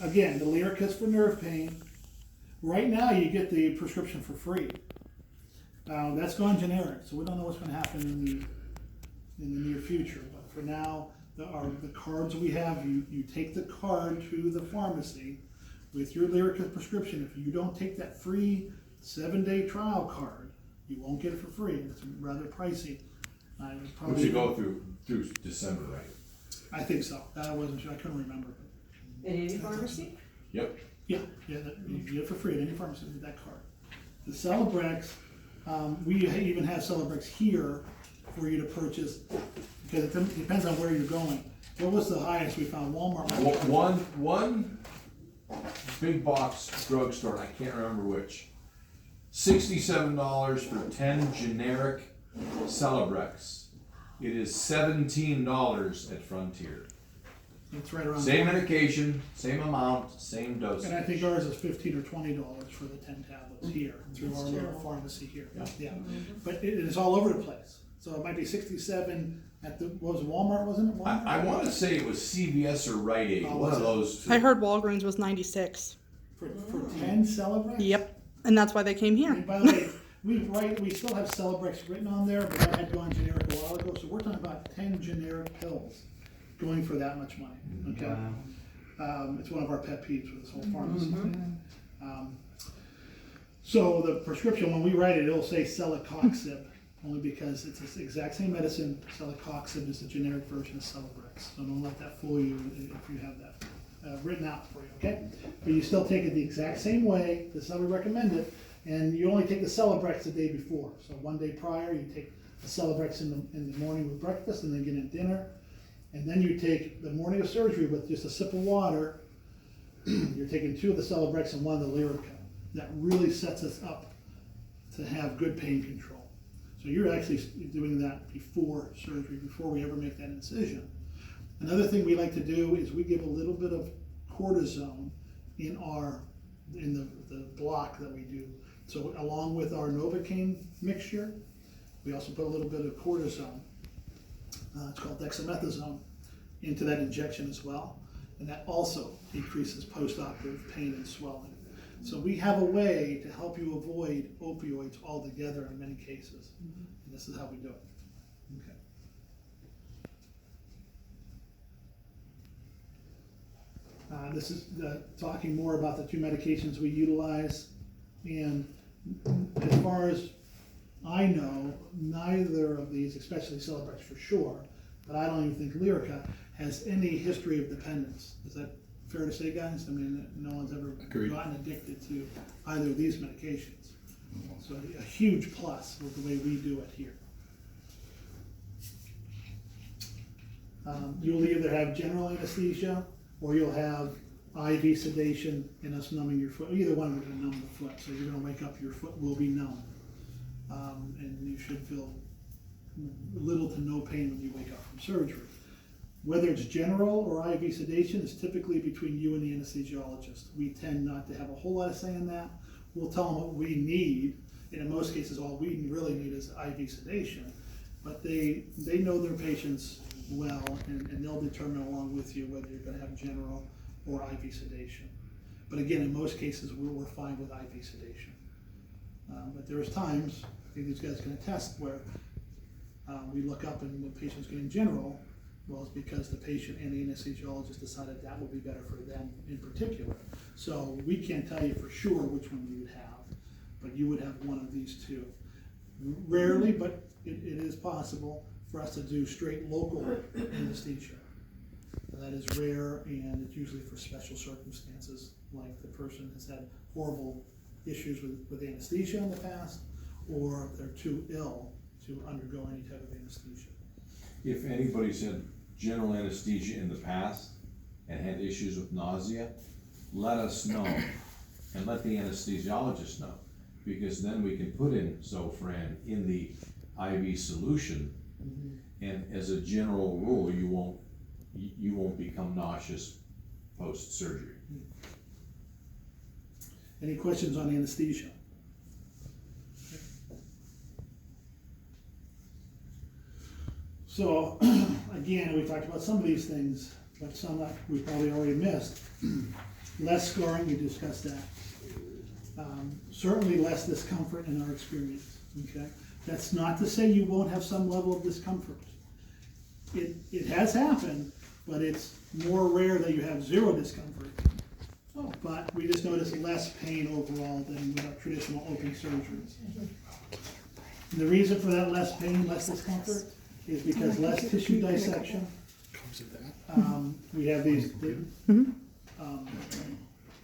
again, the Lyrica's for nerve pain. Right now, you get the prescription for free. That's gone generic, so we don't know what's going to happen in the near future. But for now, the cards we have, you take the card to the pharmacy with your Lyrica prescription. If you don't take that free 7-day trial card, you won't get it for free. It's rather pricey. Would you go through December, right? I think so. I wasn't sure. I couldn't remember. In any pharmacy? Yep. Yeah, you get it for free at any pharmacy with that card. The Celebrex, we even have Celebrex here for you to purchase, because it depends on where you're going. What was the highest we found? Walmart? One big box drugstore, I can't remember which, $67 for 10 generic Celebrex. It is $17 at Frontier. It's right around. Same medication, same amount, same dosage. And I think ours is $15 or $20 for the 10 tablets here, through our little pharmacy here. Yeah. But it is all over the place. So it might be 67 at the, what was it, Walmart, wasn't it? Walmart? I want to say it was CVS or Rite Aid, one of those two. I heard Walgreens was 96. For 10 Celebrex? Yep, and that's why they came here. And by the way, we still have Celebrex written on there, but that had gone generic a while ago, so we're talking about 10 generic pills going for that much money, okay? Wow. It's one of our pet peeves with this whole pharmacy thing. So the prescription, when we write it, it'll say celecoxib, only because it's the exact same medicine. Celecoxib is the generic version of Celebrex, so don't let that fool you if you have that written out for you, okay? But you still take it the exact same way, this is how we recommend it, and you only take the Celebrex the day before. So one day prior, you take the Celebrex in the morning with breakfast, and then get in dinner. And then you take the morning of surgery with just a sip of water. You're taking 2 of the Celebrex and 1 of the Lyrica. That really sets us up to have good pain control. So you're actually doing that before surgery, before we ever make that incision. Another thing we like to do is we give a little bit of cortisone in the block that we do. So along with our Novocaine mixture, we also put a little bit of cortisone. It's called dexamethasone, into that injection as well. And that also decreases post-operative pain and swelling. So we have a way to help you avoid opioids altogether in many cases. And this is how we do it. Okay. This is talking more about the 2 medications we utilize. And as far as I know, neither of these, especially Celebrex for sure, but I don't even think Lyrica has any history of dependence. Is that fair to say, guys? I mean, no one's ever gotten addicted to either of these medications. So a huge plus with the way we do it here. You'll either have general anesthesia or you'll have IV sedation and us numbing your foot. Either one, we're going to numb the foot. So you're going to wake up, your foot will be numb. And you should feel little to no pain when you wake up from surgery. Whether it's general or IV sedation is typically between you and the anesthesiologist. We tend not to have a whole lot of say in that. We'll tell them what we need, and in most cases all we really need is IV sedation. But they know their patients well, and they'll determine along with you whether you're going to have general or IV sedation. But again, in most cases we're fine with IV sedation. But there's times, I think these guys can attest, where we look up and the patient's getting general. Well, it's because the patient and the anesthesiologist decided that would be better for them in particular. So we can't tell you for sure which one you would have, but you would have one of these 2. Rarely, but it is possible for us to do straight local anesthesia. That is rare, and it's usually for special circumstances, like the person has had horrible issues with anesthesia in the past, or they're too ill to undergo any type of anesthesia. If anybody's had general anesthesia in the past and had issues with nausea, let us know and let the anesthesiologist know, because then we can put in Zofran in the IV solution, and as a general rule, you won't become nauseous post-surgery. Any questions on anesthesia? So, again, we talked about some of these things, but some that we probably already missed. Less scarring, we discussed that. Certainly less discomfort in our experience, okay? That's not to say you won't have some level of discomfort. It has happened, but it's more rare that you have zero discomfort. But we just notice less pain overall than with our traditional open surgeries. And the reason for that less pain, less discomfort, is because less tissue dissection. We have these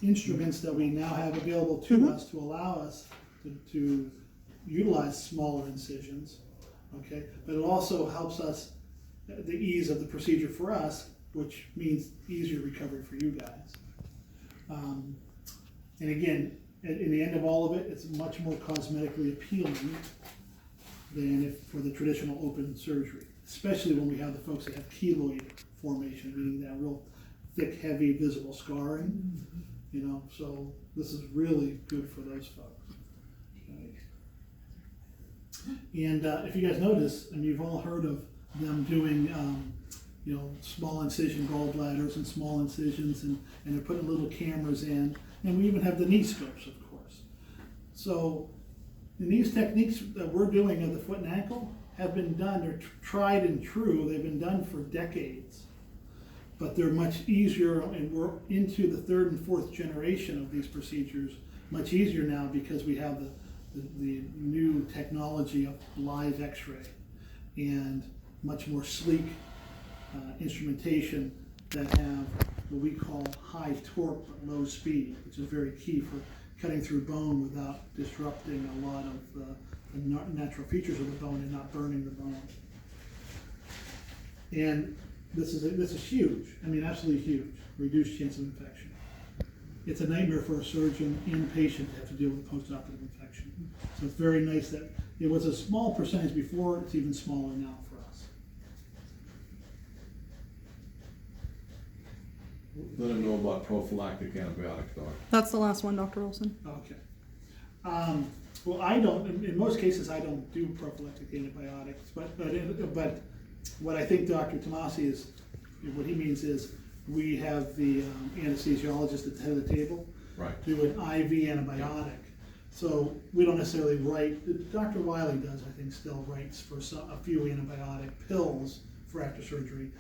instruments that we now have available to us to allow us to utilize smaller incisions, okay? But it also helps us, the ease of the procedure for us, which means easier recovery for you guys. And again, in the end of all of it, it's much more cosmetically appealing than if for the traditional open surgery, especially when we have the folks that have keloid formation, meaning that real thick, heavy, visible scarring. You know, so this is really good for those folks. Okay. And if you guys notice, and you've all heard of them doing, you know, small incision gallbladders and small incisions, and they're putting little cameras in, and we even have the knee scopes, of course. So, and these techniques that we're doing of the foot and ankle have been done, they're tried and true, they've been done for decades. But they're much easier, and we're into the third and fourth generation of these procedures, much easier now because we have the new technology of live x-ray and much more sleek instrumentation that have what we call high torque but low speed, which is very key for cutting through bone without disrupting a lot of the natural features of the bone and not burning the bone. And this is huge. I mean, absolutely huge. Reduced chance of infection. It's a nightmare for a surgeon and patient to have to deal with post-operative infection. So it's very nice that it was a small percentage before, it's even smaller now for us. Let them know about prophylactic antibiotics, Doc. That's the last one, Dr. Olson. Okay. Well, I don't, in most cases, I don't do prophylactic antibiotics, but what I think Dr. Tomasi is, what he means is, we have the anesthesiologist at the head of the table Right. do an IV antibiotic. So we don't necessarily write, Dr. Wiley does, I think, still writes for a few antibiotic pills for after surgery.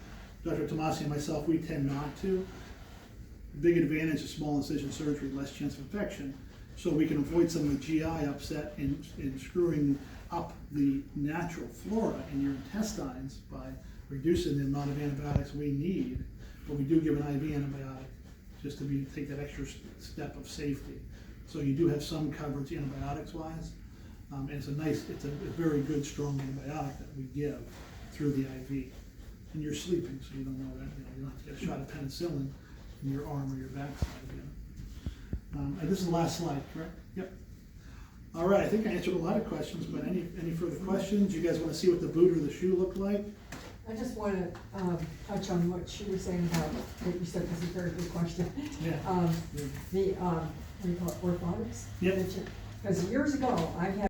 Dr. Tomasi and myself, we tend not to. Big advantage of small incision surgery, less chance of infection. So we can avoid some of the GI upset in screwing up the natural flora in your intestines by reducing the amount of antibiotics we need. But we do give an IV antibiotic just to take that extra step of safety. So you do have some coverage antibiotics wise. And it's a very good, strong antibiotic that we give through the IV. And you're sleeping, so you don't know that, you don't have to get a shot of penicillin in your arm or your backside again. And this is the last slide, correct? Yep. All right, I think I answered a lot of questions, but any further questions? You guys want to see what the boot or the shoe look like? I just want to touch on what she was saying about, what you said was a very good question. Yeah. The, what do you call it, orthotics? Yep. Because years ago, I had